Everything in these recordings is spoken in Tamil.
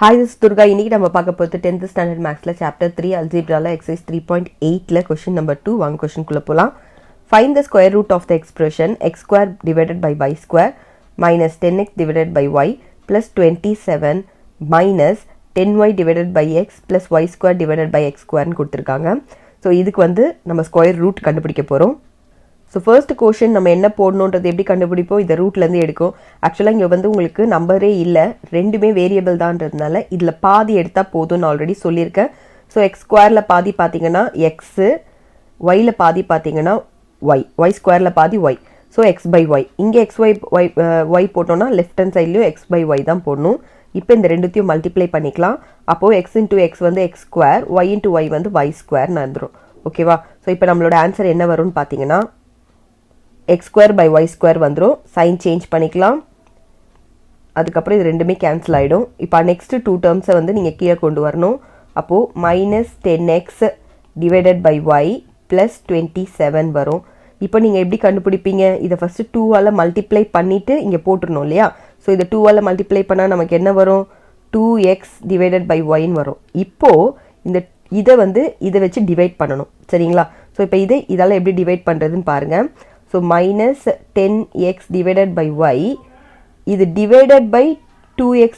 Hi, this is Durga. இன்னைக்கு நம்ம பார்க்க போறது 10th standard mathsல chapter 3 algebraல exercise 3.8ல question number 2 வாங்க question குள்ள போலாம். Find the square root of the expression x square divided by y square minus 10x divided by y plus 27 minus 10y divided by x plus y square divided by x square னு கொடுத்திருக்காங்க. So இதுக்கு வந்து நம்ம square root கண்டுபிடிக்க போறோம். So first question நம்ம என்ன போடணும்ன்றது எப்படி கண்டுபிடிப்போம் இந்த ரூட்ல இருந்து எடுக்கும் एक्चुअली இங்க வந்து உங்களுக்கு நம்பரே இல்ல ரெண்டுமே வேரியபிள் தான்றதுனால இதுல பாதி எடுத்தா போதும்னு ஆல்ரெடி சொல்லிருக்கேன் சோ x ஸ்கொயர்ல பாதி பாத்தீங்கன்னா x y ல பாதி பாத்தீங்கன்னா y y ஸ்கொயர்ல பாதி y so x by y இங்க xy y போட்டோம்னா லெஃப்ட் ஹேண்ட் சைடுலயும் x by y தான் போடணும் இப்போ இந்த ரெண்டுத்தையும் மல்டிப்ளை பண்ணிக்கலாம் அப்போ x into x வந்து x square y into y வந்து y ஸ்கொயர் னு வந்துரும் ஓகேவா சோ இப்போ நம்மளோட ஆன்சர் என்ன வரும்னு பாத்தீங்கன்னா x square by y square வந்துரும் sign change பண்ணிக்கலாம் அதுக்கு அப்புறம் இது ரெண்டுமே கேன்சல் ஆயிடும் இப்போ next two terms வந்து நீங்க கீழ கொண்டு வரணும் அப்போ minus 10x divided by y plus 27 வரும் இப்போ நீங்க எப்படி கண்டுபிடிப்பீங்க இத ஃபர்ஸ்ட் 2 ஆல மல்டிப்ளை பண்ணிட்டு இங்க போட்டுறணும் இல்லையா சோ இத 2 ஆல மல்டிப்ளை பண்ணா நமக்கு என்ன வரும் 2x divided by y ன்னு வரும் இப்போ இந்த இத வந்து இத வெச்சு டிவைட் பண்ணனும் சரிங்களா சோ இப்போ இதால எப்படி டிவைட் பண்றதுன்னு பாருங்க So minus 10x divided by y இது divided by 2x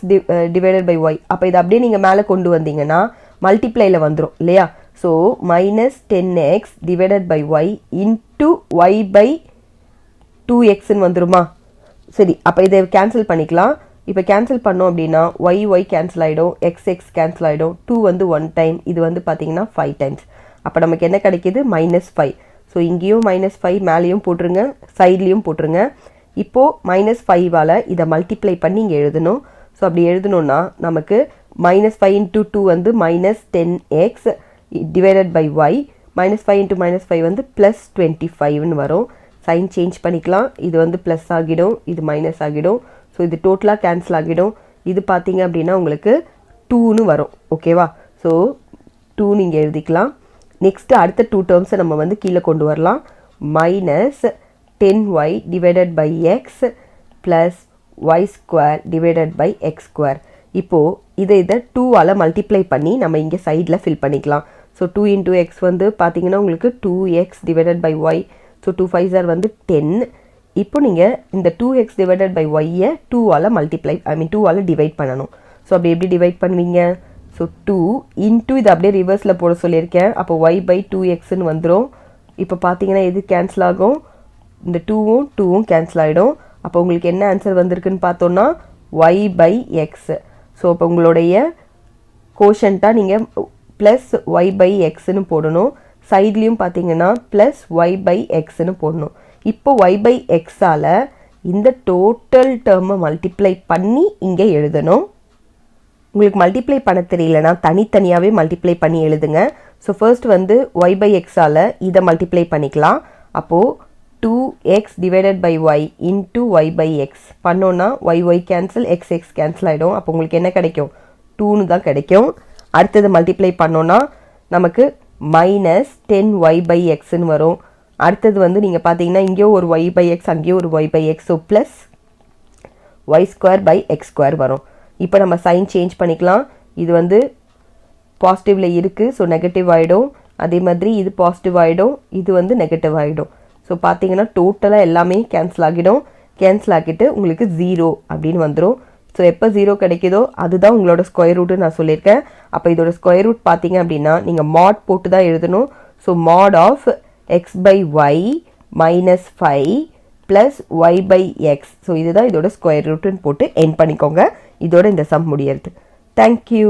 divided by y அப்ப இது அப்படியே நீங்க மேல கொண்டு வந்தீங்கன்னா மல்டிப்ளைல வந்துரும் இல்லையா so minus 10x divided by y into y by 2x ன்னு வந்துருமா சரி அப்ப இதை கேன்சல் பண்ணிக்கலாம் இப்போ கேன்சல் பண்ணோம் அப்படினா y கேன்சல் ஆயிடும் x கேன்சல் ஆயிடும் 2 வந்து 1 டைம் இது வந்து பாத்தீங்கன்னா 5 டைம்ஸ் அப்ப நமக்கு என்ன கிடைக்குது -5 So இங்கேயும் -5 மேலேயும் போட்டுருங்க சைடுலயும் போட்டுருங்க இப்போ -5 வால இத மல்டிப்ளை பண்ணி இங்க எழுதணும் சோ அப்படி எழுதணும்னா நமக்கு -5 into 2 வந்து -10x divided by y -5 into -5 வந்து +25 ன்னு வரும் சைன் சேஞ்ச் பண்ணிக்கலாம் இது வந்து பிளஸ் ஆகிடும் இது மைனஸ் ஆகிடும் சோ இது டோட்டலா கேன்சல் ஆகிடும் இது பாத்தீங்க அப்படினா உங்களுக்கு 2 ன்னு வரும் ஓகேவா சோ 2 நீங்க எழுதிக்கலாம் Next அடுத்த two terms நம்ம வந்து கீழ கொண்டு வரலாம் minus 10y divided by x plus y square divided by x square இப்போ இத 2 ஆல மல்டிப்ளை பண்ணி நம்ம இங்க சைடுல ஃபில் பண்ணிக்கலாம் so 2 into x வந்து பாத்தீங்கன்னா உங்களுக்கு 2x divided by y so 2 5s are வந்து 10 இப்போ நீங்க இந்த 2x divided by y ய 2 ஆல மல்டிப்ளை 2 ஆல டிவைட் பண்ணனும் so அப்படி எப்படி டிவைட் பண்ணுவீங்க So 2 into இது அப்படியே ரிவர்ஸ்ல போட சொல்லிருக்கேன் அப்போ y by 2x ன்னு வந்துரும் இப்போ பாத்தீங்கன்னா இது கேன்சல் ஆகும் இந்த 2ம் கேன்சல் ஆயிடும் அப்போ உங்களுக்கு என்ன ஆன்சர் வந்திருக்குன்னு பார்த்தோம்னா y by x சோ அப்ப உங்களுடைய கோஷன்ட்டா நீங்க +y by x ன்னு போடணும் சைடுலயும் பாத்தீங்கன்னா +y by x ன்னு போடணும் இப்போ y by x ஆல இந்த டோட்டல் டேர்மை மல்டிப்ளை பண்ணி இங்க எழுதணும் உங்களுக்கு மல்டிப்ளை பண்ண தெரியலனா தனித்தனியாவே மல்டிப்ளை பண்ணி எழுதுங்க சோ ஃபர்ஸ்ட் வந்து y by x ஆல இத மல்டிப்ளை பண்ணிக்கலாம் அப்போ 2x divided by y into y by x பண்ணோம்னா y கேன்சல் x கேன்சல் ஆயிடும் அப்போ உங்களுக்கு என்ன கிடைக்கும் 2 ன்னு தான் கிடைக்கும் அடுத்து மல்டிப்ளை பண்ணோம்னா நமக்கு -10y by x ன்னு வரும் அடுத்து வந்து நீங்க பாத்தீங்கன்னா இங்க ஒரு y by x அங்க ஒரு y by x so plus y square by x square வரும் இப்போ நம்ம சைன் சேஞ்ச் பண்ணிக்கலாம் இது வந்து பாசிட்டிவ்ல இருக்கு சோ நெகட்டிவ் ஆயிடும் அதே மாதிரி இது பாசிட்டிவ் ஆயிடும் இது வந்து நெகட்டிவ் ஆயிடும் சோ பாத்தீங்கன்னா டோட்டலா எல்லாமே கேன்சல் ஆகிட்டு உங்களுக்கு 0 அப்படினு வந்துரும் சோ எப்ப 0 கிடைக்குதோ அதுதான் உங்களோட ஸ்கொயர் ரூட் நான் சொல்லிருக்கேன் அப்ப இதோட ஸ்கொயர் ரூட் பாத்தீங்க அப்படினா நீங்க mod போட்டு தான் எழுதணும் so mod of x by y minus 5 plus y by x so இதுதான் இதோட ஸ்கொயர் ரூட்னு போட்டு எண்ட் பண்ணிக்கோங்க இதோட இந்த சம் முடியுது Thank you